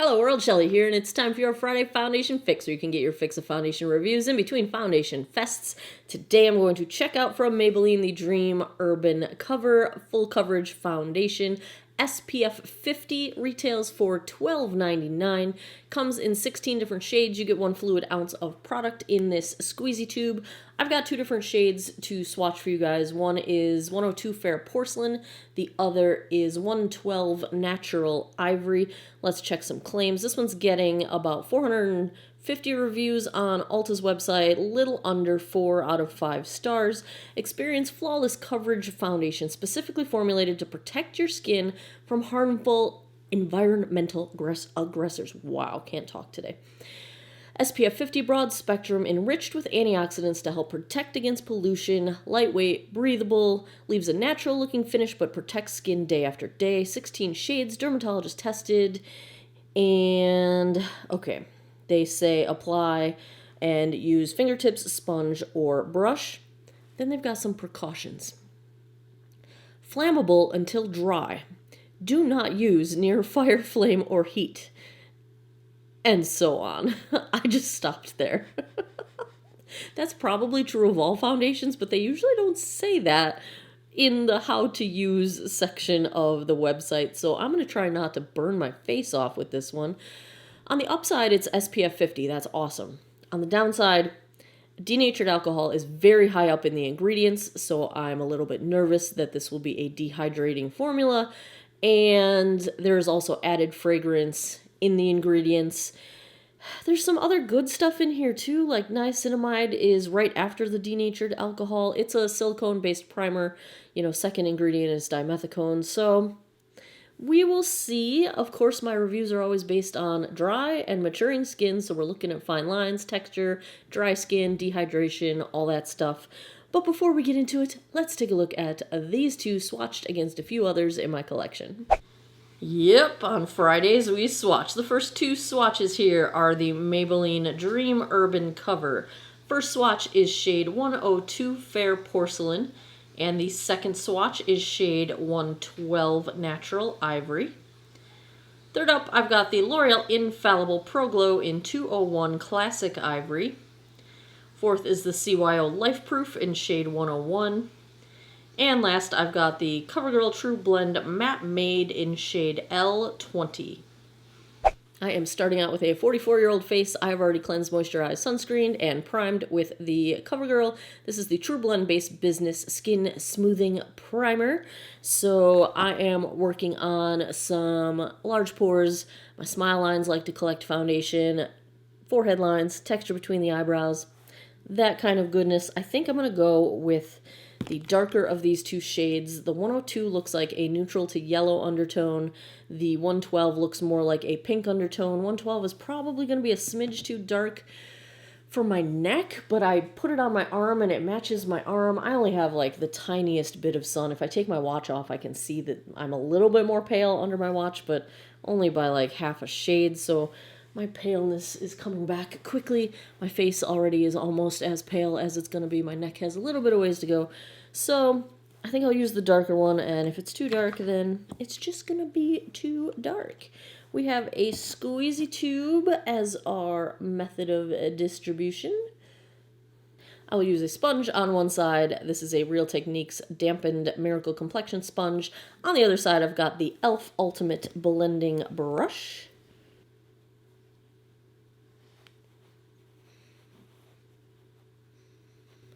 Hello world, Shelly here, and it's time for your Friday Foundation Fix, where you can get your fix of foundation reviews in between foundation fests. Today I'm going to check out from Maybelline the Dream Urban Cover Full Coverage Foundation. SPF50 retails for $12.99, comes in 16 different shades. You get 1 fluid ounce of product in this squeezy tube. I've got 2 different shades to swatch for you guys. One is 102 Fair Porcelain, the other is 112 Natural Ivory. Let's check some claims. This one's getting about 450 reviews on Ulta's website, little under 4 out of 5 stars. Experience flawless coverage foundation specifically formulated to protect your skin from harmful environmental aggressors. Wow, can't talk today. SPF50 broad spectrum, enriched with antioxidants to help protect against pollution, lightweight, breathable, leaves a natural looking finish but protects skin day after day. 16 shades, dermatologist tested, and okay, they say apply and use fingertips, sponge, or brush. Then they've got some precautions. Flammable until dry. Do not use near fire, flame, or heat. And so on. I just stopped there. That's probably true of all foundations, but they usually don't say that in the how to use section of the website, so I'm going to try not to burn my face off with this one. On the upside, it's SPF 50. That's awesome. On the downside, denatured alcohol is very high up in the ingredients, so I'm a little bit nervous that this will be a dehydrating formula, and there's also added fragrance in the ingredients. There's some other good stuff in here too, like niacinamide is right after the denatured alcohol. It's a silicone-based primer. Second ingredient is dimethicone. So we will see. Of course, my reviews are always based on dry and maturing skin, so we're looking at fine lines, texture, dry skin, dehydration, all that stuff. But before we get into it, let's take a look at these two swatched against a few others in my collection. Yep, on Fridays we swatch. The first 2 swatches here are the Maybelline Dream Urban Cover. First swatch is shade 102 Fair Porcelain, and the second swatch is shade 112 Natural Ivory. Third up, I've got the L'Oreal Infallible Pro Glow in 201 Classic Ivory. Fourth is the CYO Life Proof in shade 101. And last, I've got the CoverGirl True Blend Matte Made in shade L20. I am starting out with a 44-year-old face. I've already cleansed, moisturized, sunscreened, and primed with the CoverGirl. This is the True Blend Based Business Skin Smoothing Primer. So I am working on some large pores. My smile lines like to collect foundation, forehead lines, texture between the eyebrows, that kind of goodness. I think I'm going to go with the darker of these 2 shades. The 102 looks like a neutral to yellow undertone. The 112 looks more like a pink undertone. 112 is probably going to be a smidge too dark for my neck, but I put it on my arm and it matches my arm. I only have like the tiniest bit of sun. If I take my watch off, I can see that I'm a little bit more pale under my watch, but only by like half a shade, so my paleness is coming back quickly. My face already is almost as pale as it's going to be. My neck has a little bit of ways to go. So I think I'll use the darker one, and if it's too dark, then it's just going to be too dark. We have a squeezy tube as our method of distribution. I will use a sponge on one side. This is a Real Techniques Dampened Miracle Complexion Sponge. On the other side, I've got the e.l.f. Ultimate Blending Brush.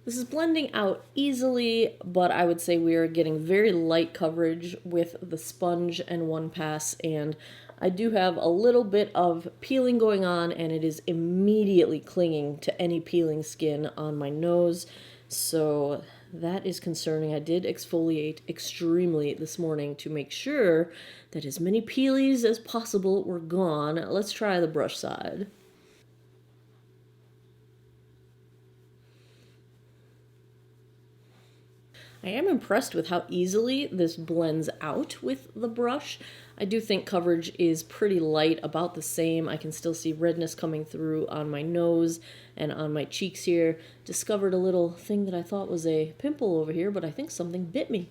This is blending out easily, but I would say we are getting very light coverage with the sponge and one pass, and I do have a little bit of peeling going on, and it is immediately clinging to any peeling skin on my nose, so that is concerning. I did exfoliate extremely this morning to make sure that as many peelies as possible were gone. Let's try the brush side. I am impressed with how easily this blends out with the brush. I do think coverage is pretty light, about the same. I can still see redness coming through on my nose and on my cheeks here. Discovered a little thing that I thought was a pimple over here, but I think something bit me.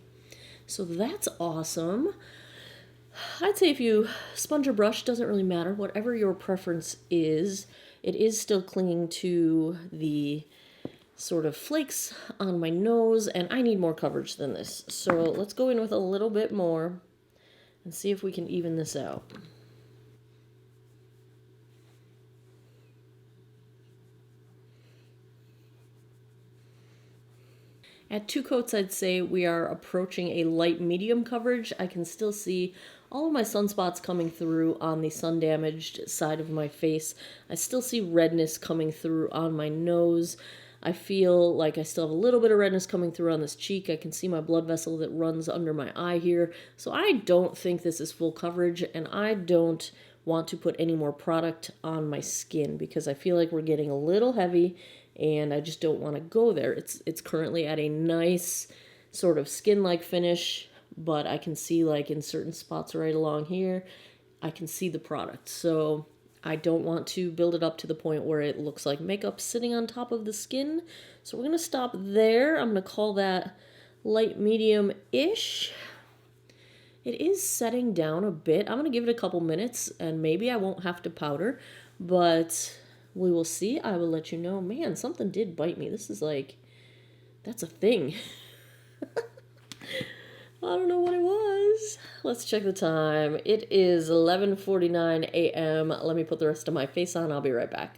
So that's awesome. I'd say if you sponge or brush, doesn't really matter. Whatever your preference is, it is still clinging to the sort of flakes on my nose, and I need more coverage than this. So let's go in with a little bit more and see if we can even this out. At 2 coats, I'd say we are approaching a light medium coverage. I can still see all of my sunspots coming through on the sun-damaged side of my face. I still see redness coming through on my nose. I feel like I still have a little bit of redness coming through on this cheek. I can see my blood vessel that runs under my eye here. So I don't think this is full coverage, and I don't want to put any more product on my skin because I feel like we're getting a little heavy and I just don't want to go there. It's currently at a nice sort of skin-like finish, but I can see like in certain spots right along here, I can see the product. So I don't want to build it up to the point where it looks like makeup sitting on top of the skin. So we're going to stop there. I'm going to call that light medium-ish. It is setting down a bit. I'm going to give it a couple minutes and maybe I won't have to powder, but we will see. I will let you know. Man, something did bite me. This is like, that's a thing. I don't know what it was. Let's check the time. It is 11:49 a.m. Let me put the rest of my face on. I'll be right back.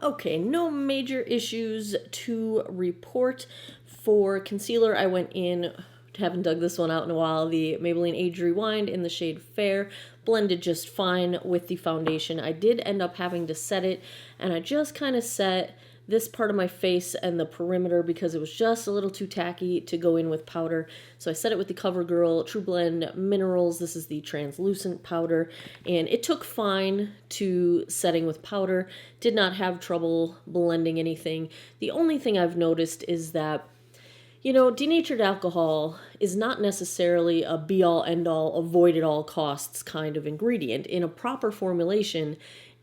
Okay, no major issues to report. For concealer, I went in, haven't dug this one out in a while, the Maybelline Age Rewind in the shade Fair. Blended just fine with the foundation. I did end up having to set it, and I just kind of set this part of my face and the perimeter because it was just a little too tacky to go in with powder. So I set it with the CoverGirl True Blend Minerals. This is the translucent powder, and it took fine to setting with powder. Did not have trouble blending anything. The only thing I've noticed is that, you know, denatured alcohol is not necessarily a be-all, end-all, avoid-at-all-costs kind of ingredient. In a proper formulation,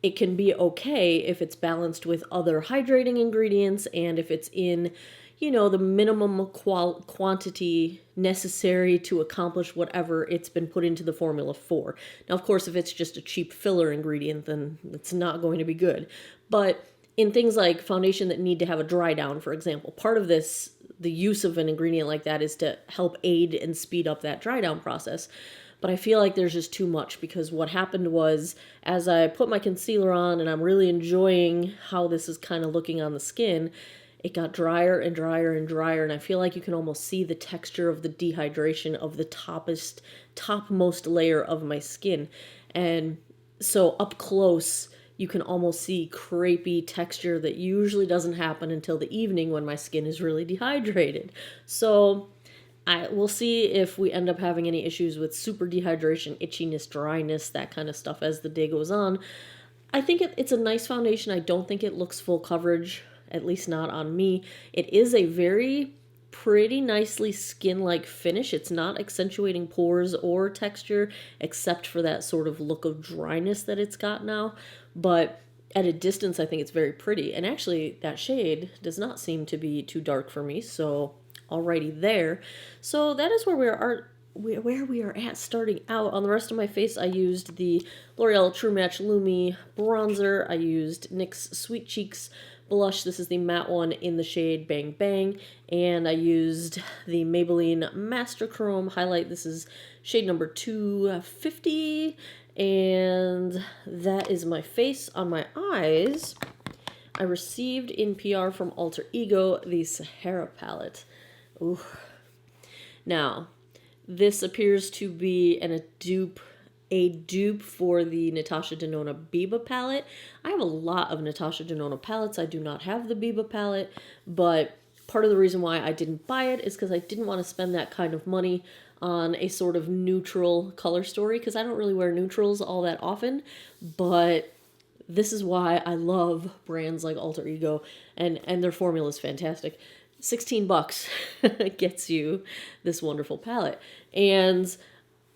it can be okay if it's balanced with other hydrating ingredients and if it's in, you know, the minimum quantity necessary to accomplish whatever it's been put into the formula for. Now, of course, if it's just a cheap filler ingredient, then it's not going to be good. But in things like foundation that need to have a dry down, for example, part of this, the use of an ingredient like that is to help aid and speed up that dry down process. But I feel like there's just too much because what happened was as I put my concealer on and I'm really enjoying how this is kind of looking on the skin, it got drier and drier and drier, and I feel like you can almost see the texture of the dehydration of the topmost layer of my skin. And so up close, you can almost see crepey texture that usually doesn't happen until the evening when my skin is really dehydrated. So we'll see if we end up having any issues with super dehydration, itchiness, dryness, that kind of stuff as the day goes on. I think it's a nice foundation. I don't think it looks full coverage, at least not on me. It is a very pretty nicely skin-like finish. It's not accentuating pores or texture except for that sort of look of dryness that it's got now. But at a distance, I think it's very pretty. And actually, that shade does not seem to be too dark for me, so alrighty there. So that is where we are at starting out. On the rest of my face, I used the L'Oreal True Match Lumi bronzer. I used NYX Sweet Cheeks blush. This is the matte one in the shade Bang Bang. And I used the Maybelline Master Chrome highlight. This is shade number 250. And that is my face. On my eyes, I received in PR from Alter Ego the Sahara palette. Ooh. Now, this appears to be a dupe for the Natasha Denona Biba palette. I have a lot of Natasha Denona palettes. I do not have the Biba palette, but part of the reason why I didn't buy it is because I didn't want to spend that kind of money on a sort of neutral color story, because I don't really wear neutrals all that often, but this is why I love brands like Alter Ego, and their formula is fantastic. $16 gets you this wonderful palette, and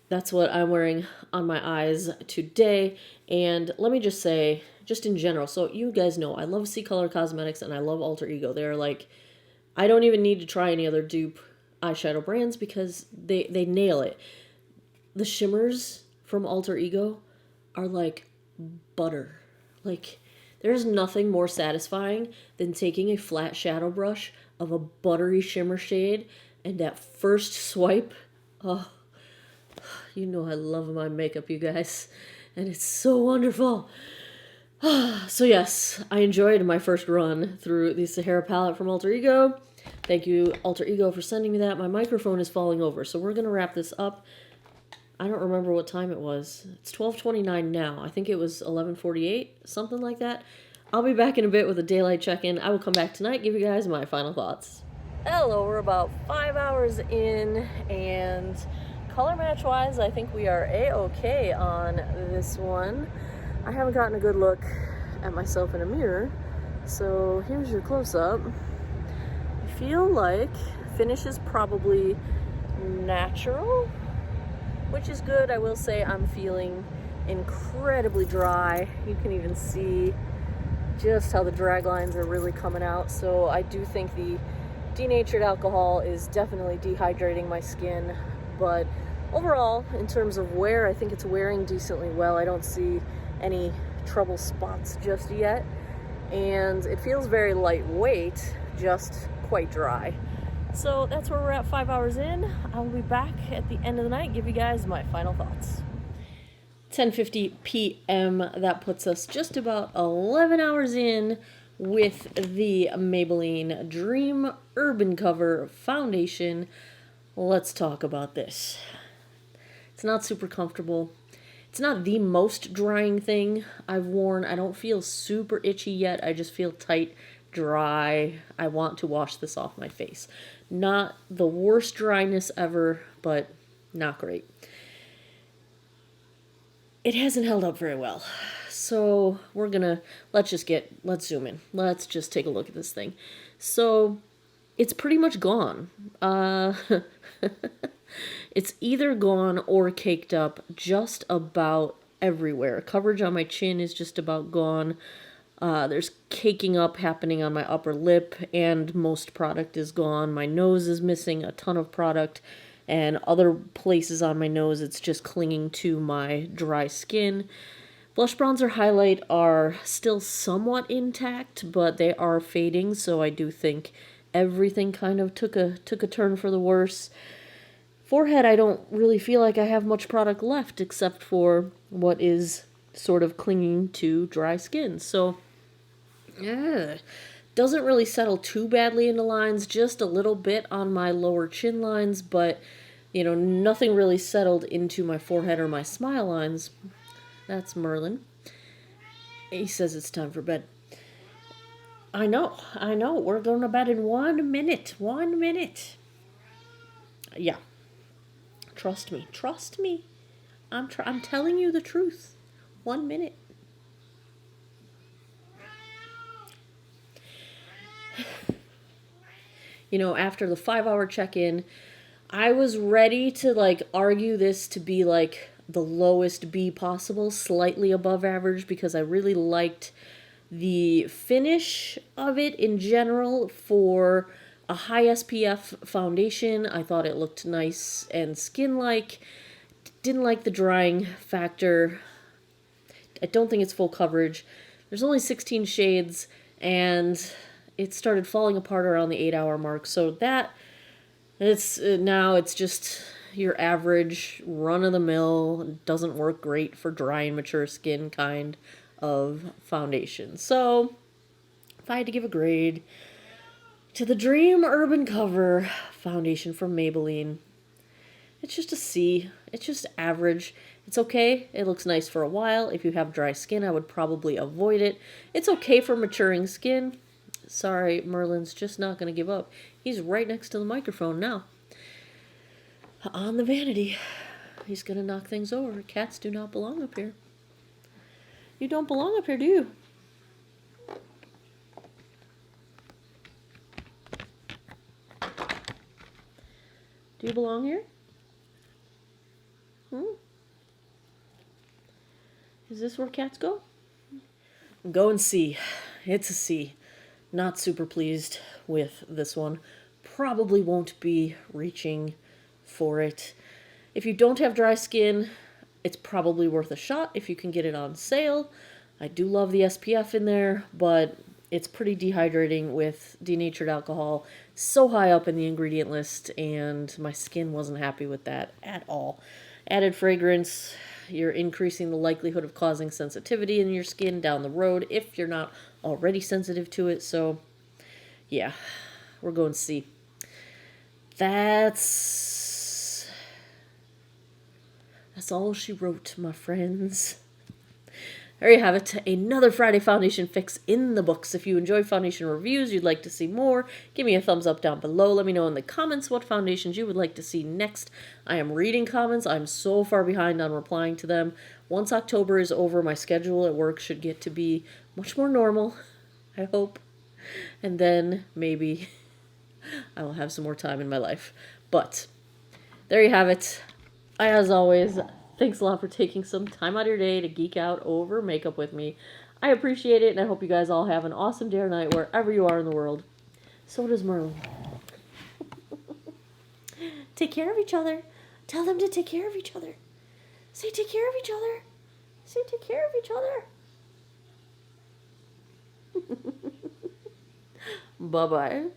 that's what I'm wearing on my eyes today. And let me just say, just in general, so you guys know I love C Color Cosmetics and I love Alter Ego. They're like, I don't even need to try any other dupe eyeshadow brands because they nail it. The shimmers from Alter Ego are like butter. Like, there's nothing more satisfying than taking a flat shadow brush of a buttery shimmer shade and that first swipe. Oh, you know I love my makeup, you guys. And it's so wonderful. So yes, I enjoyed my first run through the Sahara palette from Alter Ego. Thank you, Alter Ego, for sending me that. My microphone is falling over, so we're going to wrap this up. I don't remember what time it was. It's 12:29 now. I think it was 11:48, something like that. I'll be back in a bit with a daylight check-in. I will come back tonight, give you guys my final thoughts. Hello, we're about 5 hours in, and color match-wise, I think we are A-okay on this one. I haven't gotten a good look at myself in a mirror, so here's your close-up. I feel like finish is probably natural, which is good. I will say I'm feeling incredibly dry. You can even see just how the drag lines are really coming out. So I do think the denatured alcohol is definitely dehydrating my skin. But overall, in terms of wear, I think it's wearing decently well. I don't see any trouble spots just yet. And it feels very lightweight, just quite dry. So that's where we're at 5 hours in. I'll be back at the end of the night, give you guys my final thoughts. 10:50 p.m. That puts us just about 11 hours in with the Maybelline Dream Urban Cover Foundation. Let's talk about this. It's not super comfortable. It's not the most drying thing I've worn. I don't feel super itchy yet. I just feel tight, dry. I want to wash this off my face. Not the worst dryness ever, but not great. It hasn't held up very well. So let's zoom in. Let's just take a look at this thing. So it's pretty much gone. It's either gone or caked up just about everywhere. Coverage on my chin is just about gone. There's caking up happening on my upper lip, and most product is gone. My nose is missing a ton of product, and other places on my nose, it's just clinging to my dry skin. Blush, bronzer, highlight are still somewhat intact, but they are fading, so I do think everything kind of took a turn for the worse. Forehead, I don't really feel like I have much product left except for what is sort of clinging to dry skin. So, yeah, doesn't really settle too badly into lines, just a little bit on my lower chin lines, but, nothing really settled into my forehead or my smile lines. That's Merlin. He says it's time for bed. I know. We're going to bed in 1 minute. 1 minute. Yeah. Trust me. I'm telling you the truth. 1 minute. After the 5-hour check-in, I was ready to argue this to be the lowest B possible, slightly above average, because I really liked the finish of it in general for a high SPF foundation. I thought it looked nice and skin-like. Didn't like the drying factor. I don't think it's full coverage. There's only 16 shades, and it started falling apart around the 8-hour mark. So now it's just your average run-of-the-mill, doesn't work great for dry and mature skin kind of foundation. So if I had to give a grade to the Dream Urban Cover Foundation from Maybelline, it's just a C. It's just average. It's okay. It looks nice for a while. If you have dry skin, I would probably avoid it. It's okay for maturing skin. Sorry, Merlin's just not going to give up. He's right next to the microphone now. On the vanity. He's going to knock things over. Cats do not belong up here. You don't belong up here, do you? Do you belong here? Is this where cats go? Go and see. It's a C. Not super pleased with this one. Probably won't be reaching for it. If you don't have dry skin, It's probably worth a shot if you can get it on sale. I do love the SPF in there, but it's pretty dehydrating with denatured alcohol so high up in the ingredient list, and my skin wasn't happy with that at all. Added fragrance, you're increasing the likelihood of causing sensitivity in your skin down the road if you're not already sensitive to it. So yeah, we're going C. That's all she wrote, my friends. There you have it. Another Friday foundation fix in the books. If you enjoy foundation reviews, you'd like to see more, give me a thumbs up down below. Let me know in the comments what foundations you would like to see next. I am reading comments. I'm so far behind on replying to them. Once October is over, my schedule at work should get to be much more normal, I hope. And then maybe I will have some more time in my life. But there you have it. As always, thanks a lot for taking some time out of your day to geek out over makeup with me. I appreciate it, and I hope you guys all have an awesome day or night wherever you are in the world. So does Merlin. Take care of each other. Tell them to take care of each other. Say take care of each other. Say take care of each other. Bye-bye.